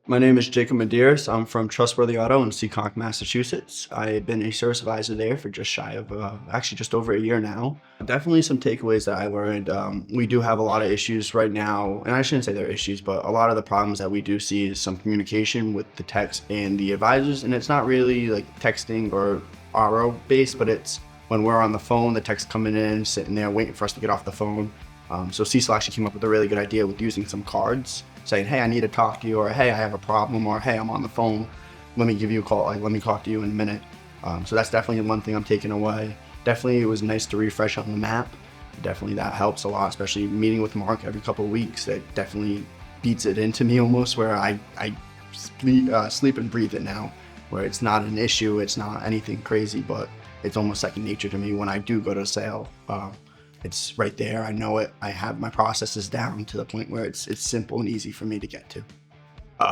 My name is Jacob Medeiros. I'm from Trustworthy Auto in Seekonk, Massachusetts. I've been a service advisor there for just shy of, actually just over a year now. Definitely some takeaways that I learned. We do have a lot of issues right now, and I shouldn't say they're issues, but a lot of the problems that we do see is some communication with the techs and the advisors, and it's not really like texting or RO based, but it's when we're on the phone, the tech's coming in, sitting there waiting for us to get off the phone. So Cecil actually came up with a really good idea with using some cards saying, hey, I need to talk to you, or hey, I have a problem, or hey, I'm on the phone. Let me give you a call. Like, let me talk to you in a minute. So that's definitely one thing I'm taking away. Definitely, it was nice to refresh on the map. Definitely that helps a lot, especially meeting with Mark every couple of weeks. That definitely beats it into me almost, where I sleep and breathe it now, where it's not an issue, it's not anything crazy, but it's almost second nature to me when I do go to sale. It's right there. I know it. I have my processes down to the point where it's simple and easy for me to get to.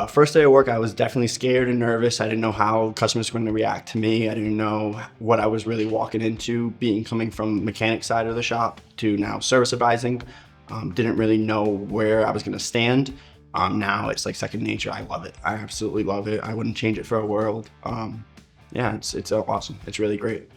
First day of work, I was definitely scared and nervous. I didn't know how customers were going to react to me. I didn't know what I was really walking into, coming from mechanic side of the shop to now service advising. Didn't really know where I was going to stand. Now it's like second nature. I love it. I absolutely love it. I wouldn't change it for a world. Yeah, it's awesome. It's really great.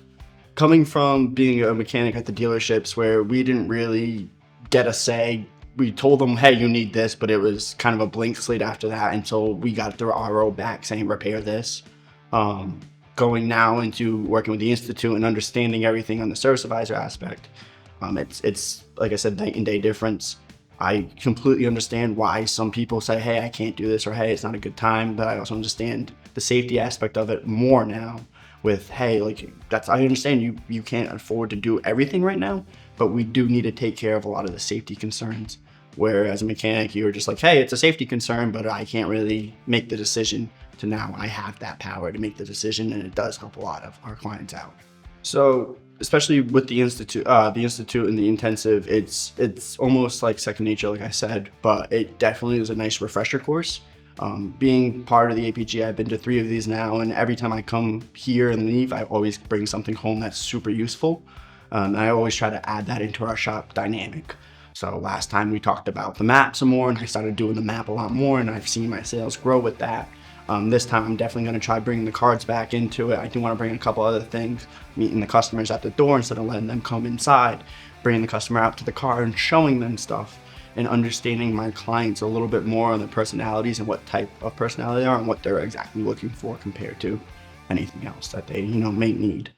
Coming from being a mechanic at the dealerships where we didn't really get a say, we told them, hey, you need this, but it was kind of a blank slate after that until we got the RO back saying, repair this. Going now into working with the Institute and understanding everything on the service advisor aspect, it's like I said, night and day difference. I completely understand why some people say, hey, I can't do this, or hey, it's not a good time, but I also understand the safety aspect of it more now. With, hey, like, I understand you can't afford to do everything right now, but we do need to take care of a lot of the safety concerns. Where as a mechanic, you're just like, hey, it's a safety concern, but I can't really make the decision. To now I have that power to make the decision, and it does help a lot of our clients out. So especially with the institute and the intensive, it's almost like second nature, like I said, but it definitely is a nice refresher course. Being part of the APG, I've been to 3 of these now, and every time I come here and leave, I always bring something home that's super useful. I always try to add that into our shop dynamic. So last time we talked about the map some more, and I started doing the map a lot more, and I've seen my sales grow with that. This time I'm definitely going to try bringing the cards back into it. I do want to bring a couple other things, meeting the customers at the door instead of letting them come inside, bringing the customer out to the car and showing them stuff, and understanding my clients a little bit more on their personalities and what type of personality they are and what they're exactly looking for compared to anything else that they may need.